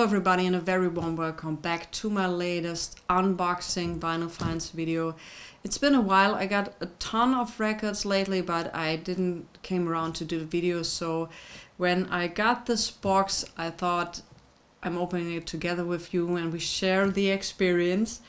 Hello everybody and a very warm welcome back to my latest unboxing vinyl finds video. It's been a while. I got a ton of records lately, but I didn't came around to do the video. So when I got this box, I thought I'm opening it together with you and we share the experience.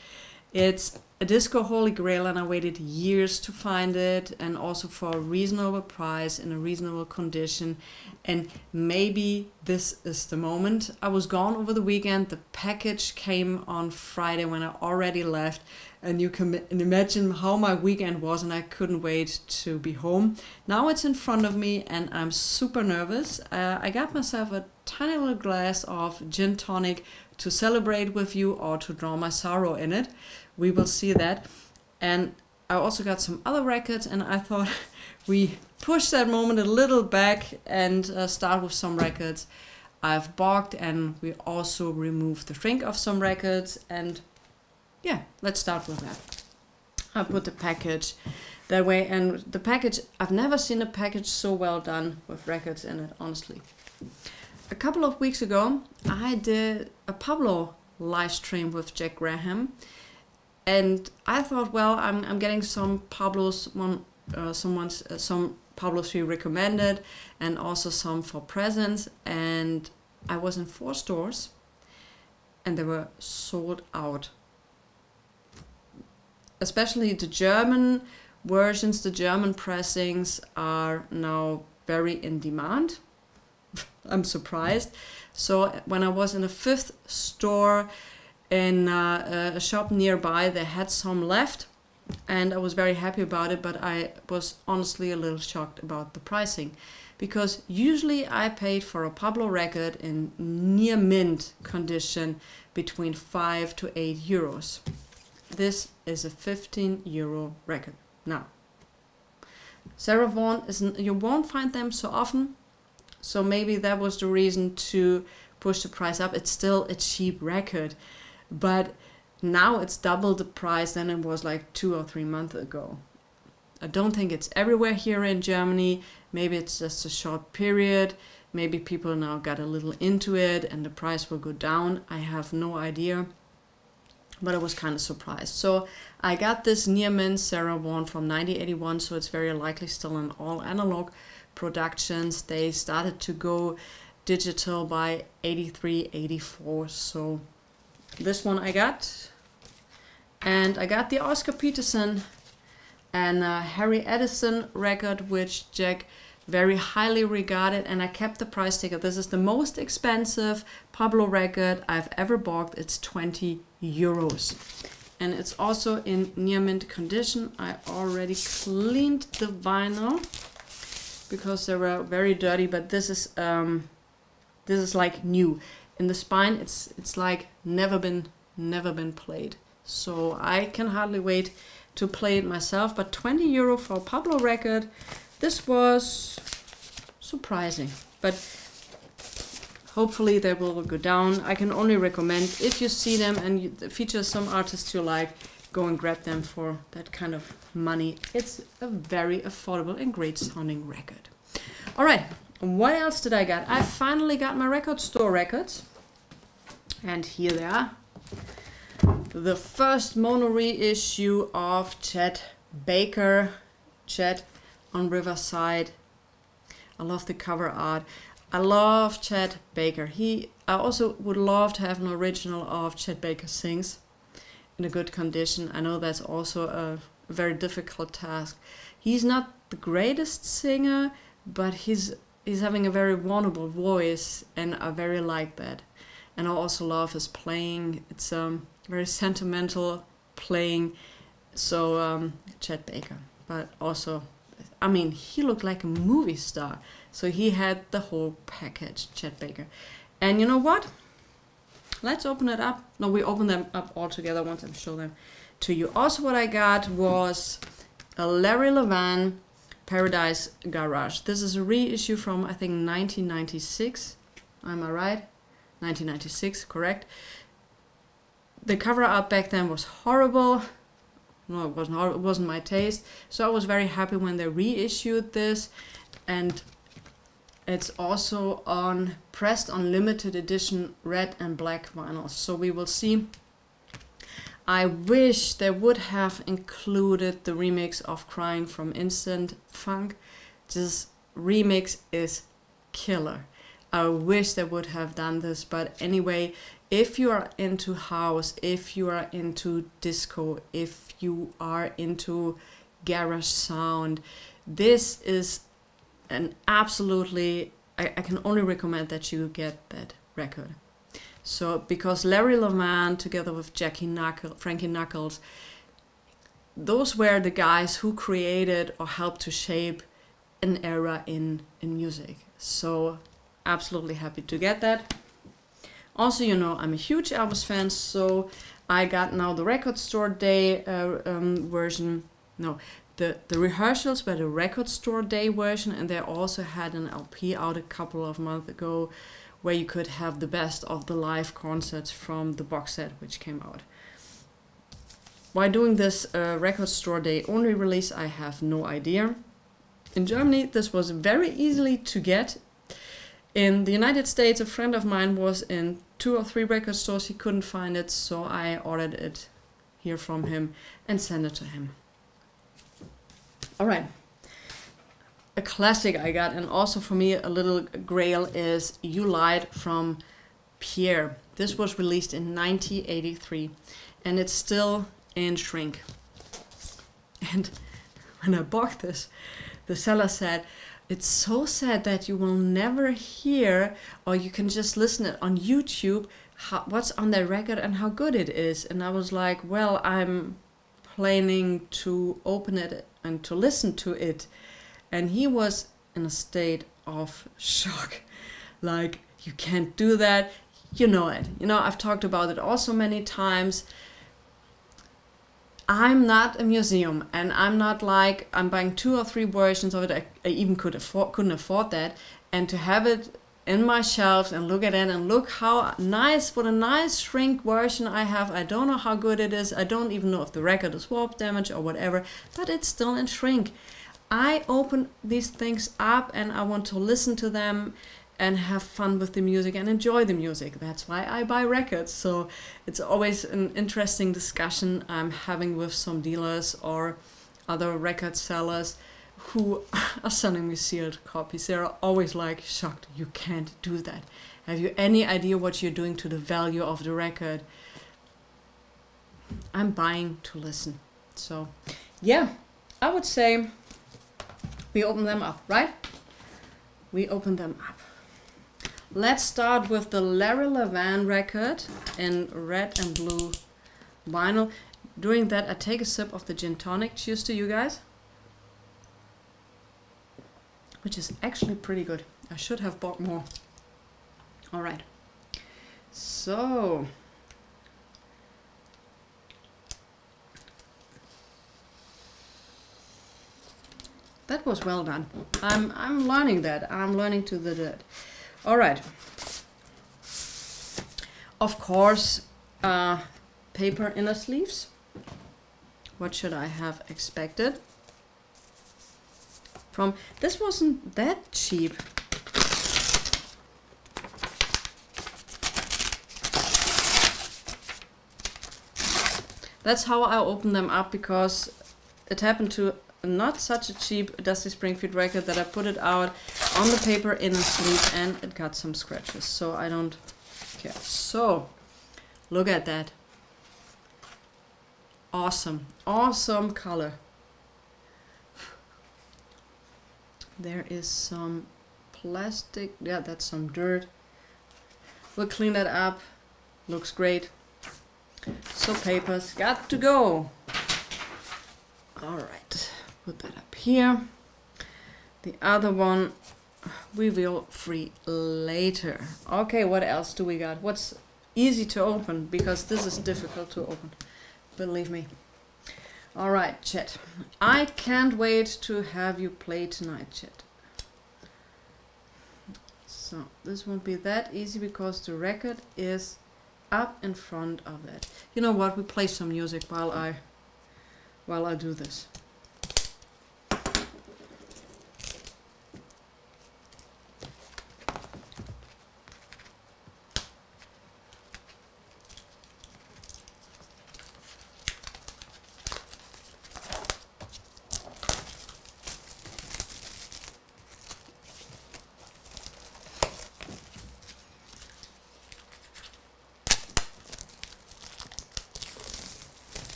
It's a Disco Holy Grail and I waited years to find it, and also for a reasonable price in a reasonable condition, and maybe this is the moment. I was gone over the weekend. The package came on Friday when I already left, and you can imagine how my weekend was, and I couldn't wait to be home. Now it's in front of me and I'm super nervous. I got myself a tiny little glass of gin tonic to celebrate with you or to drown my sorrow in it. We will see that. And I also got some other records, and I thought we push that moment a little back and start with some records I've bought, and we also remove the shrink of some records. And yeah, let's start with that. I put the package that way, and the package, I've never seen a package so well done with records in it, honestly. A couple of weeks ago, I did a Pablo live stream with Jack Graham, and I thought, well, I'm getting some Pablos, some Pablos he recommended, and also some for presents. And I was in 4 stores, and they were sold out. Especially the German versions, the German pressings are now very in demand. I'm surprised. So when I was in a 5th store in a shop nearby, they had some left, and I was very happy about it, but I was honestly a little shocked about the pricing, because usually I paid for a Pablo record in near mint condition between 5 to 8 euros. This is a 15 euro record. Now, Sarah Vaughan you won't find them so often, so maybe that was the reason to push the price up. It's still a cheap record, but now it's double the price than it was like 2 or 3 months ago. I don't think it's everywhere here in Germany. Maybe it's just a short period. Maybe people now got a little into it and the price will go down. I have no idea, but I was kind of surprised. So I got this near mint Sarah Vaughan from 1981, so it's very likely still an all analog productions. They started to go digital by 83, 84. So this one I got. And I got the Oscar Peterson and Harry Edison record, which Jack very highly regarded, and I kept the price ticket. This is the most expensive Pablo record I've ever bought. It's 20 euros. And it's also in near mint condition. I already cleaned the vinyl because they were very dirty, but this is like new. In the spine, it's like never been played. So I can hardly wait to play it myself. But 20 euro for a Pablo record, this was surprising. But hopefully they will go down. I can only recommend, if you see them and you feature some artists you like, go and grab them for that kind of money. It's a very affordable and great sounding record. All right, what else did I get? I finally got my record store records, and here they are. The first mono reissue of Chet Baker, Chet on Riverside. I love the cover art. I love Chet Baker. I also would love to have an original of Chet Baker Sings in a good condition. I know that's also a very difficult task. He's not the greatest singer, but he's having a very vulnerable voice, and I very like that. And I also love his playing. It's very sentimental playing. So Chet Baker, but also, I mean, he looked like a movie star. So he had the whole package, Chet Baker. And you know what? Let's open it up. No, we open them up all together once I show them to you. Also what I got was a Larry Levan Paradise Garage. This is a reissue from, I think, 1996. Am I right? 1996, correct. The cover art back then was horrible. No, it wasn't horrible. It wasn't my taste. So I was very happy when they reissued this. And It's also on pressed on limited edition red and black vinyl. So we will see. I wish they would have included the remix of Crying from Instant Funk. This remix is killer. I wish they would have done this, but anyway, if you are into house, if you are into disco, if you are into garage sound, this is an absolutely, I can only recommend that you get that record. So, because Larry Levan together with Frankie Knuckles, those were the guys who created or helped to shape an era in music. So, absolutely happy to get that. Also, you know, I'm a huge Elvis fan, so I got now the Record Store Day version. No, the rehearsals were the Record Store Day version, and they also had an LP out a couple of months ago where you could have the best of the live concerts from the box set which came out. Why doing this Record Store Day only release, I have no idea. In Germany, this was very easily to get. In the United States, a friend of mine was in 2 or 3 record stores. He couldn't find it, so I ordered it here from him and sent it to him. All right. A classic I got, and also for me a little grail, is You Lied from Pierre. This was released in 1983, and it's still in shrink. And when I bought this, the seller said, "It's so sad that you will never hear, or you can just listen it on YouTube, what's on the record and how good it is." And I was like, well, I'm planning to open it and to listen to it. And he was in a state of shock. Like, you can't do that. You know it. You know, I've talked about it also many times. I'm not a museum, and I'm not like, I'm buying 2 or 3 versions of it. I even couldn't afford that. And to have it in my shelves and look at it and look how nice, what a nice shrink version I have. I don't know how good it is. I don't even know if the record is warp damage or whatever, but it's still in shrink. I open these things up and I want to listen to them and have fun with the music and enjoy the music. That's why I buy records. So it's always an interesting discussion I'm having with some dealers or other record sellers who are selling me sealed copies. They're always like shocked. You can't do that. Have you any idea what you're doing to the value of the record? I'm buying to listen. So yeah, I would say we open them up, right? We open them up. Let's start with the Larry Levan record in red and blue vinyl. During that, I take a sip of the gin tonic. Cheers to you guys. Which is actually pretty good. I should have bought more. All right. So that was well done. I'm learning that. I'm learning to do that. All right. Of course, paper inner sleeves. What should I have expected? This wasn't that cheap. That's how I opened them up, because it happened to not such a cheap Dusty Springfield record that I put it out on the paper inner sleeve and it got some scratches, so I don't care. So look at that. Awesome, awesome color. There is some plastic, yeah, that's some dirt. We'll clean that up. Looks great. So papers got to go. All right, put that up here. The other one we will free later. Okay, what else do we got? What's easy to open, because this is difficult to open, believe me. All right, Chet. I can't wait to have you play tonight, Chet. So this won't be that easy because the record is up in front of that. You know what? We play some music while I do this.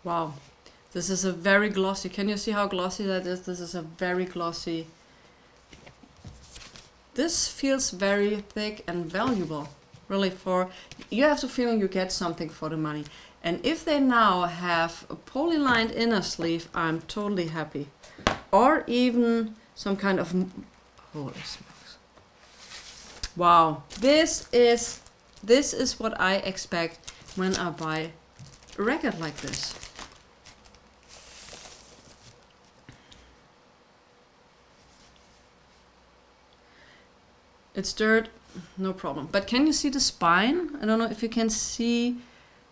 Wow, this is a very glossy. Can you see how glossy that is? This is a very glossy. This feels very thick and valuable. Really, for you have the feeling you get something for the money. And if they now have a poly-lined inner sleeve, I'm totally happy. Or even some kind of, holy smokes. Wow, this is what I expect when I buy a record like this. It's dirt, no problem. But can you see the spine? I don't know if you can see.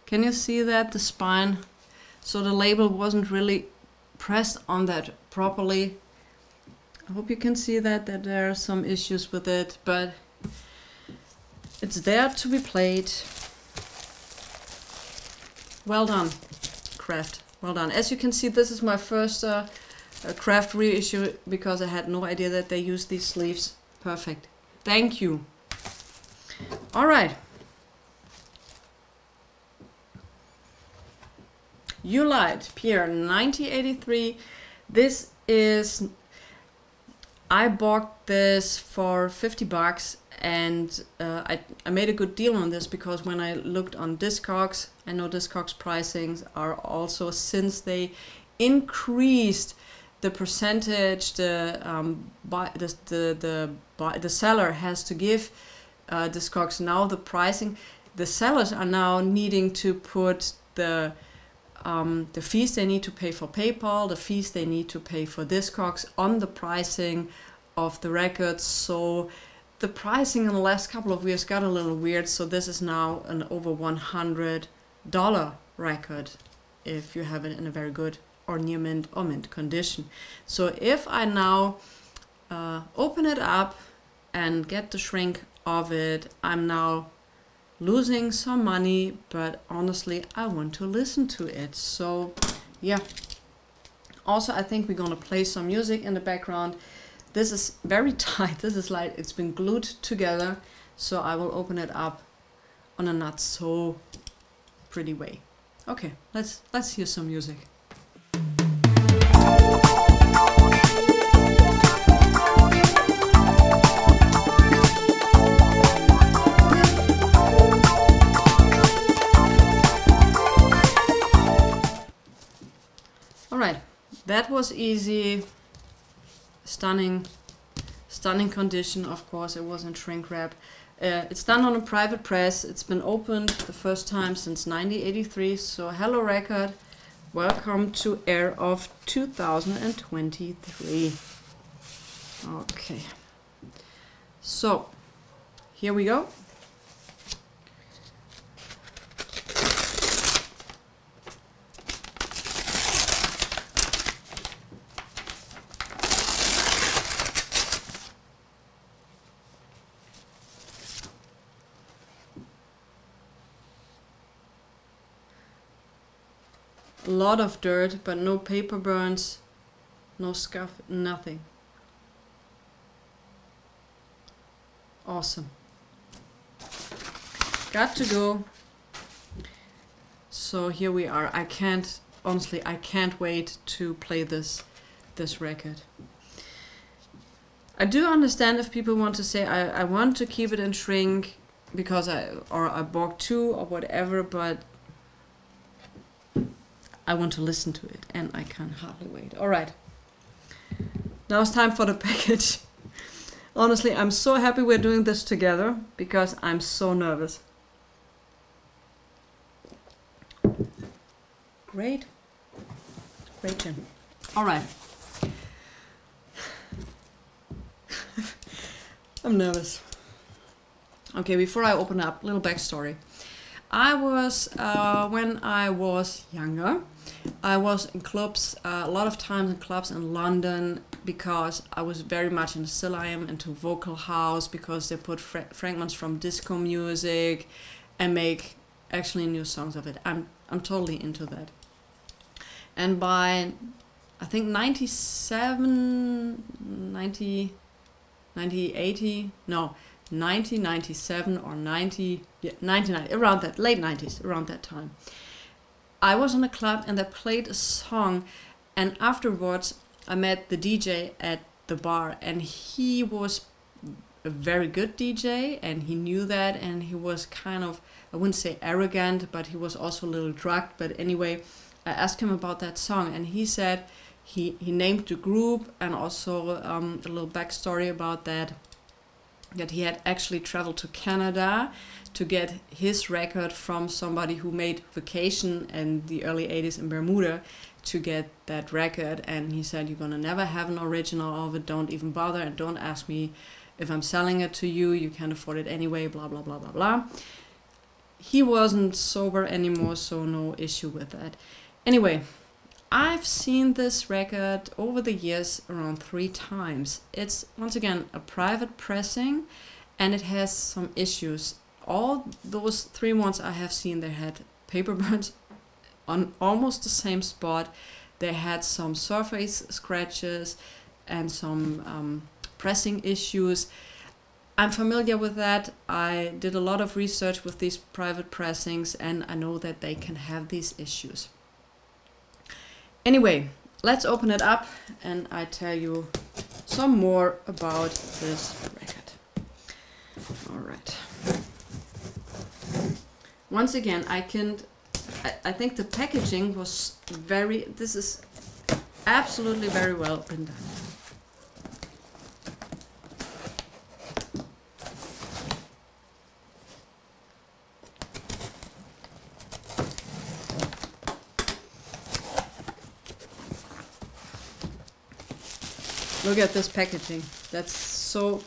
Can you see that? The spine. So the label wasn't really pressed on that properly. I hope you can see that there are some issues with it, but it's there to be played. Well done, Craft. Well done. As you can see, this is my first Craft reissue because I had no idea that they used these sleeves. Perfect. Thank you. All right. You Lied, Pierre, 1983. This is, I bought this for 50 bucks and I made a good deal on this because when I looked on Discogs, I know Discogs pricings are also, since they increased the percentage the seller has to give Discogs now the pricing, the sellers are now needing to put the fees they need to pay for PayPal, the fees they need to pay for Discogs on the pricing of the records. So the pricing in the last couple of years got a little weird. So this is now an over $100 record if you have it in a very good or near mint or mint condition. So if I now open it up and get the shrink of it, I'm now losing some money, but honestly I want to listen to it. So yeah, also I think we're gonna play some music in the background. This is very tight. This is like it's been glued together, so I will open it up on a not so pretty way. Okay, let's hear some music. Alright, that was easy. Stunning condition, of course. It wasn't shrink wrap. It's done on a private press. It's been opened the first time since 1983. So hello record, welcome to Air of 2023. Okay, so here we go. A lot of dirt, but no paper burns, no scuff, nothing. Awesome. Got to go. So here we are. Honestly, I can't wait to play this record. I do understand if people want to say I want to keep it in shrink because I bought two or whatever, but I want to listen to it and I can hardly wait. All right, now it's time for the package. Honestly, I'm so happy we're doing this together because I'm so nervous. Great, Jim. All right. I'm nervous. Okay, before I open up, little backstory. When I was younger, I was in clubs, a lot of times in clubs in London, because I was very much, and still I am, into vocal house, because they put fragments from disco music and make actually new songs of it. I'm totally into that. And by, I think 1997 or 1990, around that, late 90s, around that time. I was in a club and they played a song, and afterwards I met the DJ at the bar, and he was a very good DJ, and he knew that, and he was kind of, I wouldn't say arrogant, but he was also a little drugged. But anyway, I asked him about that song, and he said he named the group, and also a little backstory about that he had actually traveled to Canada to get his record from somebody who made Vacation in the early 80s in Bermuda to get that record. And he said, you're gonna never have an original of it, don't even bother, and don't ask me if I'm selling it to you, you can't afford it anyway, blah blah blah blah blah. He wasn't sober anymore, so no issue with that. Anyway, I've seen this record over the years around 3 times. It's, once again, a private pressing, and it has some issues. All those 3 ones I have seen, they had paper burns on almost the same spot. They had some surface scratches and some pressing issues. I'm familiar with that. I did a lot of research with these private pressings, and I know that they can have these issues. Anyway, let's open it up and I tell you some more about this record. All right. Once again, I think the packaging was this is absolutely very well been done. Look at this packaging. That's so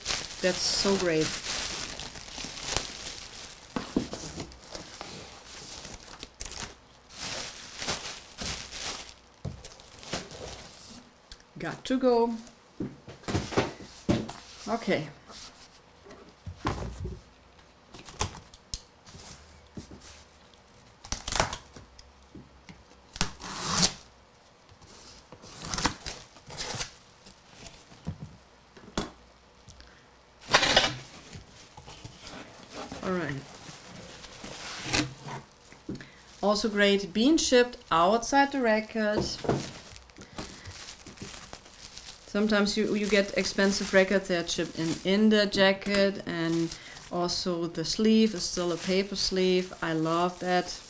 great. Got to go. Okay. Also great, being shipped outside the record. Sometimes you get expensive records that are shipped in the jacket, and also the sleeve is still a paper sleeve. I love that.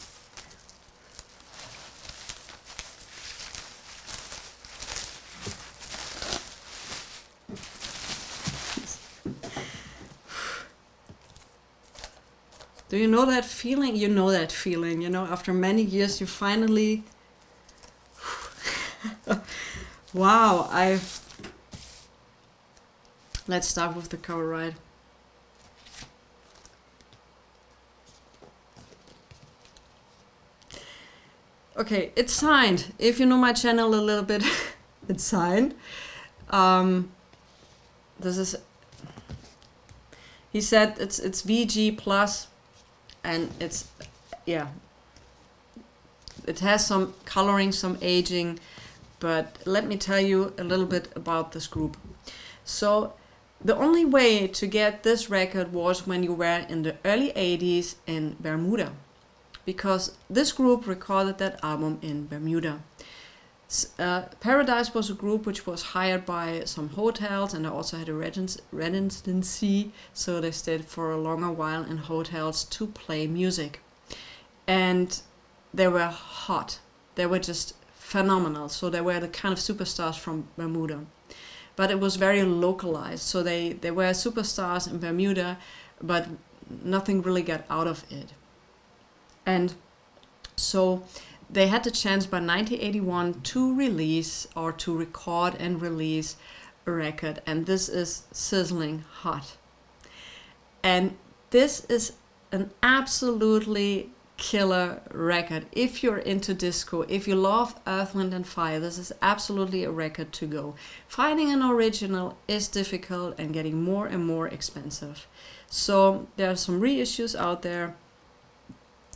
Do you know that feeling? You know that feeling, you know, after many years you finally... Wow, Let's start with the cover, right? Okay, it's signed. If you know my channel a little bit, it's signed. This is... He said it's VG plus. And it's, yeah, it has some coloring, some aging, but let me tell you a little bit about this group. So the only way to get this record was when you were in the early 80s in Bermuda, because this group recorded that album in Bermuda. Paradise was a group which was hired by some hotels, and they also had a residency, so they stayed for a longer while in hotels to play music. And they were hot. They were just phenomenal. So they were the kind of superstars from Bermuda. But it was very localized. So they were superstars in Bermuda, but nothing really got out of it. And so they had the chance by 1981 to release, or to record and release, a record, and this is sizzling hot. And this is an absolutely killer record. If you're into disco, if you love Earth, Wind and Fire, this is absolutely a record to go. Finding an original is difficult and getting more and more expensive. So there are some reissues out there.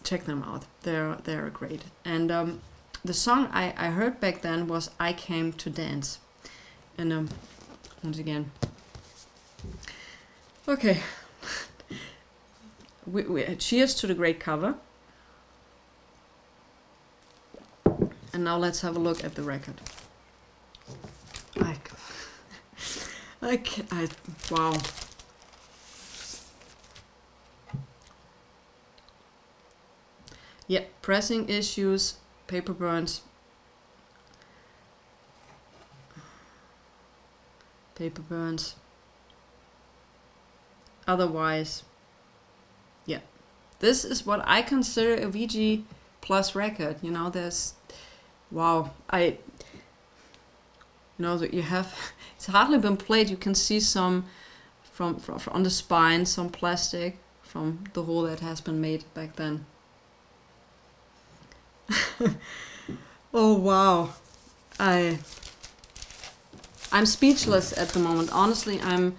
Check them out. They're great. And the song I heard back then was I Came to Dance. And once again, okay. we cheers to the great cover. And now let's have a look at the record. Wow. Yeah, pressing issues, paper burns. Paper burns. Otherwise, yeah. This is what I consider a VG Plus record. You know, there's, wow, you know, that you have, it's hardly been played. You can see some from on the spine, some plastic from the hole that has been made back then. Oh wow, I'm speechless at the moment. Honestly, I'm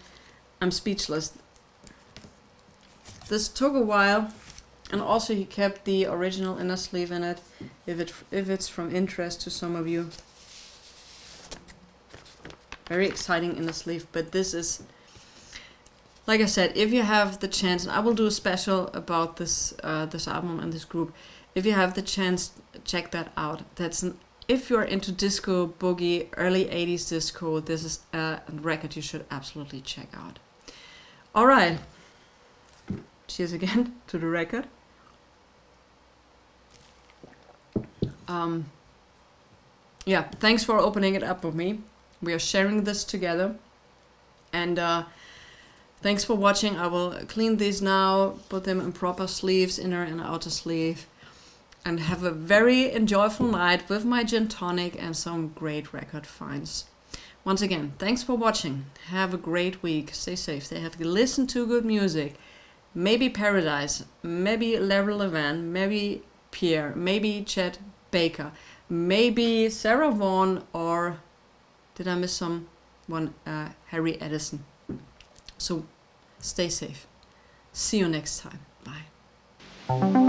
speechless. This took a while, and also he kept the original inner sleeve in it, if it's from interest to some of you. Very exciting inner sleeve, but this is, like I said, if you have the chance, and I will do a special about this this album and this group. If you have the chance, check that out. If you're into disco, boogie, early 80s disco, this is a record you should absolutely check out. All right. Cheers again to the record. Yeah, thanks for opening it up with me. We are sharing this together. And thanks for watching. I will clean these now, put them in proper sleeves, inner and outer sleeve. And have a very enjoyable night with my gin tonic and some great record finds. Once again, thanks for watching. Have a great week. Stay safe. Stay healthy. Listen to good music. Maybe Paradise. Maybe Larry Levan. Maybe Pierre. Maybe Chet Baker. Maybe Sarah Vaughan, or did I miss someone? Harry Edison. So stay safe. See you next time. Bye.